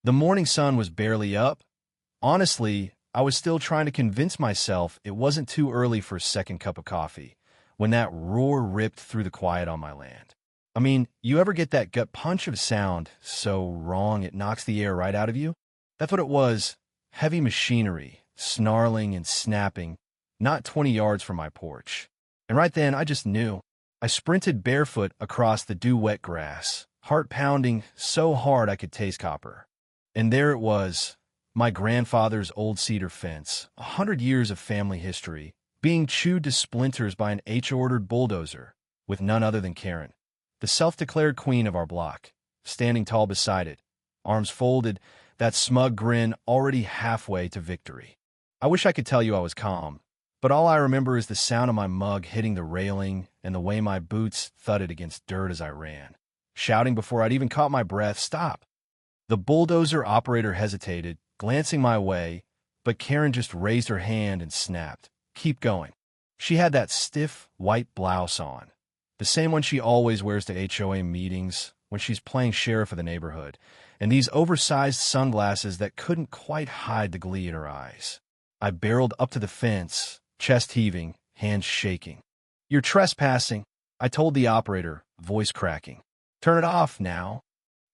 The morning sun was barely up. Honestly, I was still trying to convince myself it wasn't too early for a second cup of coffee when that roar ripped through the quiet on my land. I mean, you ever get that gut punch of sound so wrong it knocks the air right out of you? That's what it was. Heavy machinery, snarling and snapping, not 20 yards from my porch. And right then, I just knew. I sprinted barefoot across the dew-wet grass, heart pounding so hard I could taste copper. And there it was, my grandfather's old cedar fence, 100 years of family history, being chewed to splinters by an H-ordered bulldozer, with none other than Karen, the self-declared queen of our block, standing tall beside it, arms folded, that smug grin already halfway to victory. I wish I could tell you I was calm, but all I remember is the sound of my mug hitting the railing and the way my boots thudded against dirt as I ran, shouting before I'd even caught my breath, "Stop!" The bulldozer operator hesitated, glancing my way, but Karen just raised her hand and snapped, "Keep going." She had that stiff, white blouse on, the same one she always wears to HOA meetings when she's playing sheriff of the neighborhood, and these oversized sunglasses that couldn't quite hide the glee in her eyes. I barreled up to the fence, chest heaving, hands shaking. "You're trespassing," I told the operator, voice cracking. "Turn it off now."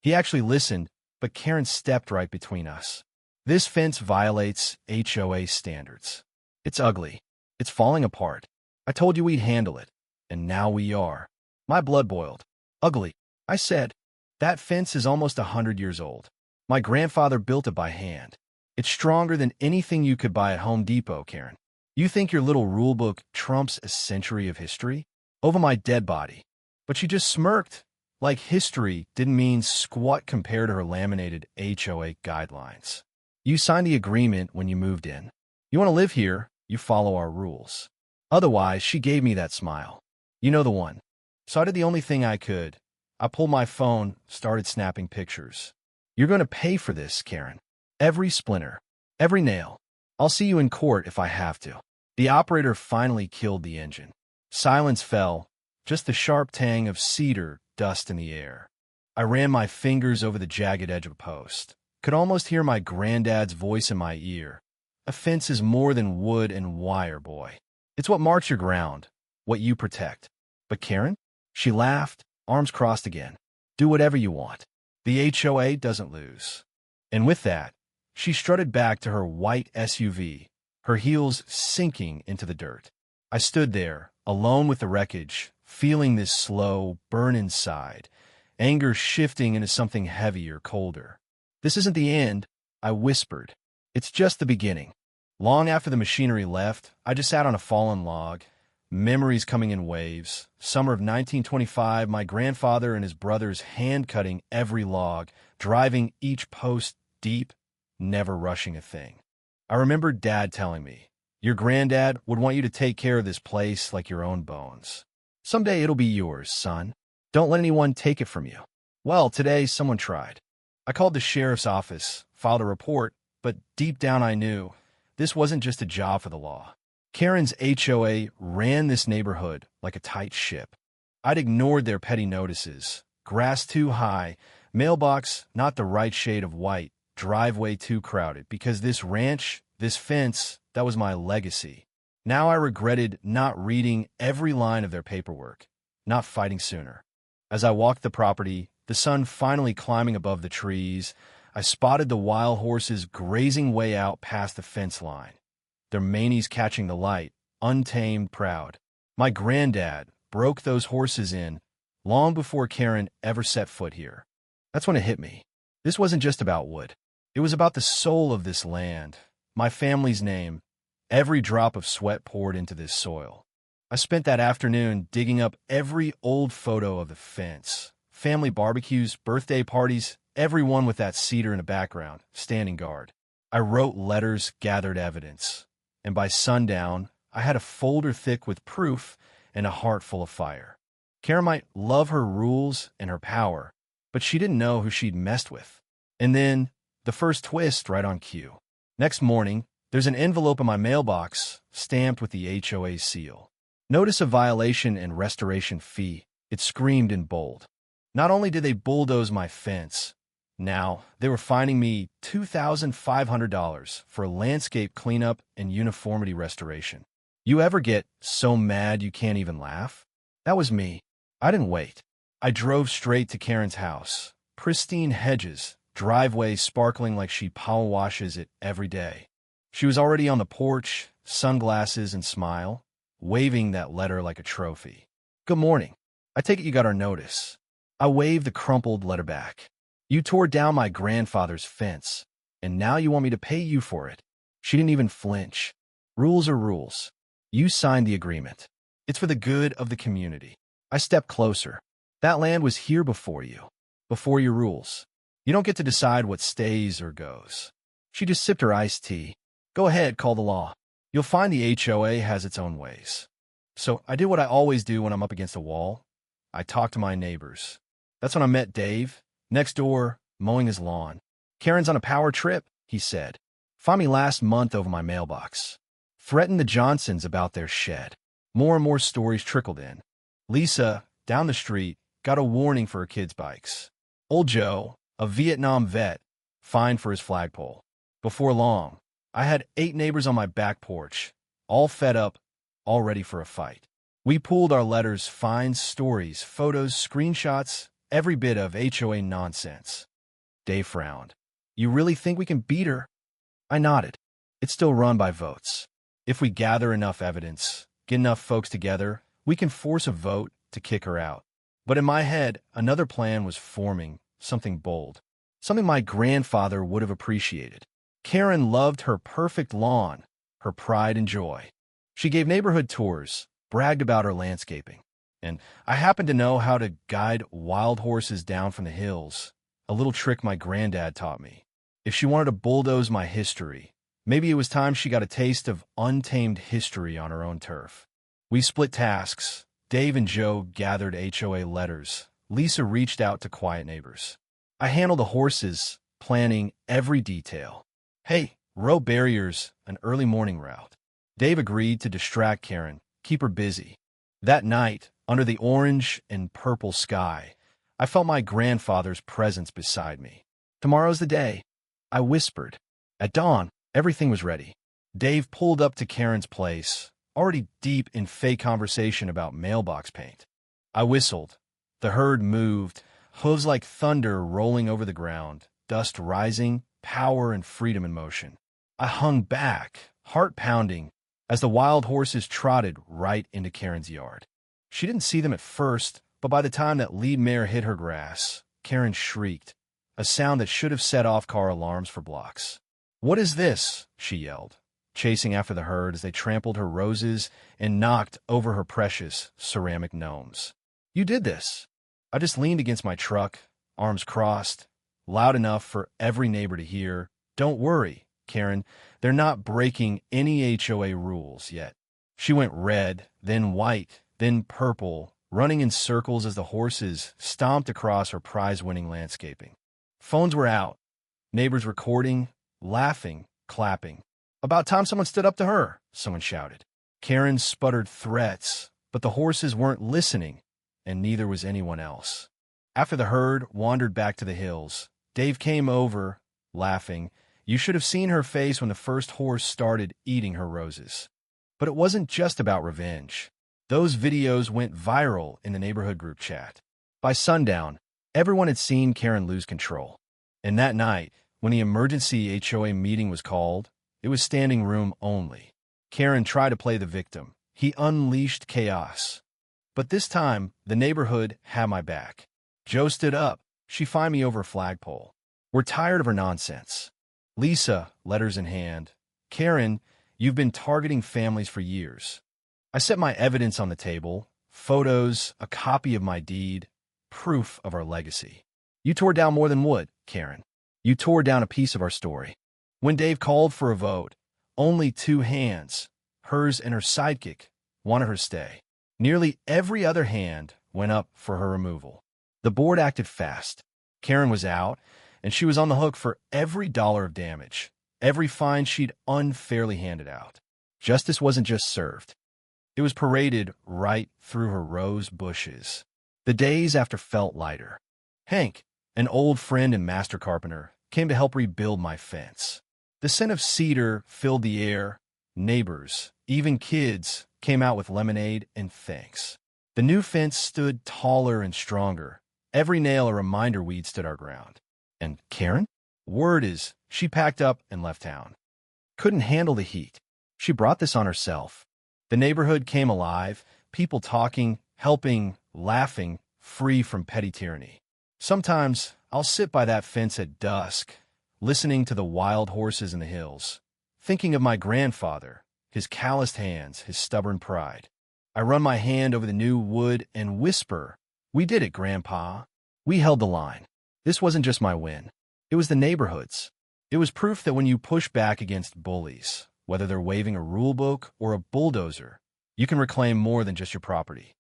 He actually listened, but Karen stepped right between us. "This fence violates HOA standards. It's ugly. It's falling apart. I told you we'd handle it, and now we are." My blood boiled. "Ugly," I said. "That fence is almost 100 years old. My grandfather built it by hand. It's stronger than anything you could buy at Home Depot, Karen. You think your little rulebook trumps a century of history? Over my dead body." But she just smirked, like history didn't mean squat compared to her laminated HOA guidelines. "You signed the agreement when you moved in. You want to live here, you follow our rules. Otherwise," she gave me that smile. "You know the one." So I did the only thing I could. I pulled my phone, started snapping pictures. "You're going to pay for this, Karen. Every splinter, every nail. I'll see you in court if I have to." The operator finally killed the engine. Silence fell, just the sharp tang of cedar dust in the air. I ran my fingers over the jagged edge of a post. Could almost hear my granddad's voice in my ear. "A fence is more than wood and wire, boy. It's what marks your ground, what you protect." "But Karen?" She laughed, arms crossed again. "Do whatever you want. The HOA doesn't lose." And with that, she strutted back to her white SUV, her heels sinking into the dirt. I stood there, alone with the wreckage, feeling this slow burn inside, anger shifting into something heavier, colder. "This isn't the end," I whispered. "It's just the beginning." Long after the machinery left, I just sat on a fallen log, memories coming in waves. Summer of 1925, my grandfather and his brothers hand-cutting every log, driving each post deep, never rushing a thing. I remember Dad telling me, "Your granddad would want you to take care of this place like your own bones. Someday it'll be yours, son. Don't let anyone take it from you." Well, today someone tried. I called the sheriff's office, filed a report, but deep down I knew this wasn't just a job for the law. Karen's HOA ran this neighborhood like a tight ship. I'd ignored their petty notices. Grass too high, mailbox not the right shade of white, driveway too crowded, because this ranch, this fence, that was my legacy. Now I regretted not reading every line of their paperwork, not fighting sooner. As I walked the property, the sun finally climbing above the trees, I spotted the wild horses grazing way out past the fence line, their manes catching the light, untamed, proud. My granddad broke those horses in long before Karen ever set foot here. That's when it hit me. This wasn't just about wood. It was about the soul of this land, my family's name. Every drop of sweat poured into this soil. I spent that afternoon digging up every old photo of the fence, family barbecues, birthday parties, everyone with that cedar in the background, standing guard. I wrote letters, gathered evidence, and by sundown, I had a folder thick with proof and a heart full of fire. Karen might love her rules and her power, but she didn't know who she'd messed with. And then, the first twist right on cue. Next morning, there's an envelope in my mailbox, stamped with the HOA seal. Notice of violation and restoration fee, it screamed in bold. Not only did they bulldoze my fence, Now, they were fining me $2,500 for landscape cleanup and uniformity restoration. You ever get so mad you can't even laugh? That was me. I didn't wait. I drove straight to Karen's house. Pristine hedges, driveway sparkling like she power washes it every day. She was already on the porch, sunglasses and smile, waving that letter like a trophy. Good morning. I take it you got our notice. I waved the crumpled letter back. You tore down my grandfather's fence, and now you want me to pay you for it. She didn't even flinch. Rules are rules. You signed the agreement. It's for the good of the community. I stepped closer. That land was here before you, before your rules. You don't get to decide what stays or goes. She just sipped her iced tea. Go ahead, call the law. You'll find the HOA has its own ways. So I did what I always do when I'm up against a wall. I talked to my neighbors. That's when I met Dave, next door, mowing his lawn. Karen's on a power trip, he said. Found me last month over my mailbox. Threatened the Johnsons about their shed. More and more stories trickled in. Lisa, down the street, got a warning for her kids' bikes. Old Joe, a Vietnam vet, fined for his flagpole. Before long, I had 8 neighbors on my back porch, all fed up, all ready for a fight. We pooled our letters, fines, stories, photos, screenshots, every bit of HOA nonsense. Dave frowned. You really think we can beat her? I nodded. It's still run by votes. If we gather enough evidence, get enough folks together, we can force a vote to kick her out. But in my head, another plan was forming, something bold, something my grandfather would have appreciated. Karen loved her perfect lawn, her pride and joy. She gave neighborhood tours, bragged about her landscaping. And I happened to know how to guide wild horses down from the hills, a little trick my granddad taught me. If she wanted to bulldoze my history, maybe it was time she got a taste of untamed history on her own turf. We split tasks. Dave and Joe gathered HOA letters. Lisa reached out to quiet neighbors. I handled the horses, planning every detail. Hey, row barriers, an early morning route. Dave agreed to distract Karen, keep her busy. That night, under the orange and purple sky, I felt my grandfather's presence beside me. Tomorrow's the day, I whispered. At dawn, everything was ready. Dave pulled up to Karen's place, already deep in fake conversation about mailbox paint. I whistled. The herd moved, hooves like thunder rolling over the ground, dust rising, power and freedom in motion. I hung back, heart pounding, as the wild horses trotted right into Karen's yard. She didn't see them at first, but by the time that lead mare hit her grass, Karen shrieked, a sound that should have set off car alarms for blocks. What is this? She yelled, chasing after the herd as they trampled her roses and knocked over her precious ceramic gnomes. You did this. I just leaned against my truck, arms crossed, loud enough for every neighbor to hear. Don't worry, Karen, they're not breaking any HOA rules yet. She went red, then white, then purple, running in circles as the horses stomped across her prize-winning landscaping. Phones were out, neighbors recording, laughing, clapping. About time someone stood up to her, someone shouted. Karen sputtered threats, but the horses weren't listening, and neither was anyone else. After the herd wandered back to the hills, Dave came over, laughing. You should have seen her face when the first horse started eating her roses. But it wasn't just about revenge. Those videos went viral in the neighborhood group chat. By sundown, everyone had seen Karen lose control. And that night, when the emergency HOA meeting was called, it was standing room only. Karen tried to play the victim. He unleashed chaos. But this time, the neighborhood had my back. Joe stood up. She fined me over a flagpole. We're tired of her nonsense. Lisa, letters in hand. Karen, you've been targeting families for years. I set my evidence on the table, photos, a copy of my deed, proof of our legacy. You tore down more than wood, Karen. You tore down a piece of our story. When Dave called for a vote, only 2 hands, hers and her sidekick, wanted her stay. Nearly every other hand went up for her removal. The board acted fast. Karen was out, and she was on the hook for every dollar of damage, every fine she'd unfairly handed out. Justice wasn't just served. It was paraded right through her rose bushes. The days after felt lighter. Hank, An old friend and master carpenter came to help rebuild my fence. The scent of cedar filled the air. Neighbors, even kids, came out with lemonade and thanks. The new fence stood taller and stronger. Every nail a reminder we'd stood our ground. And Karen? Word is, she packed up and left town. Couldn't handle the heat. She brought this on herself. The neighborhood came alive, people talking, helping, laughing, free from petty tyranny. Sometimes I'll sit by that fence at dusk, listening to the wild horses in the hills, thinking of my grandfather, his calloused hands, his stubborn pride. I run my hand over the new wood and whisper, "We did it, Grandpa. We held the line." This wasn't just my win. It was the neighborhood's. It was proof that when you push back against bullies, whether they're waving a rule book or a bulldozer, you can reclaim more than just your property.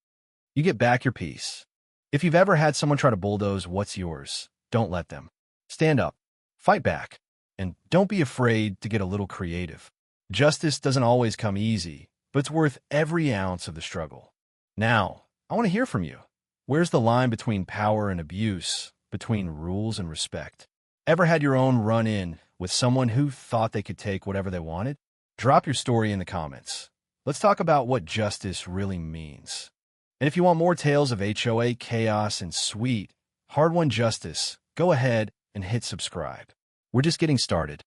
You get back your peace. If you've ever had someone try to bulldoze what's yours, don't let them. Stand up, fight back, and don't be afraid to get a little creative. Justice doesn't always come easy, but it's worth every ounce of the struggle. Now, I want to hear from you. Where's the line between power and abuse, between rules and respect? Ever had your own run-in with someone who thought they could take whatever they wanted? Drop your story in the comments. Let's talk about what justice really means. And if you want more tales of HOA chaos and sweet, hard-won justice, go ahead and hit subscribe. We're just getting started.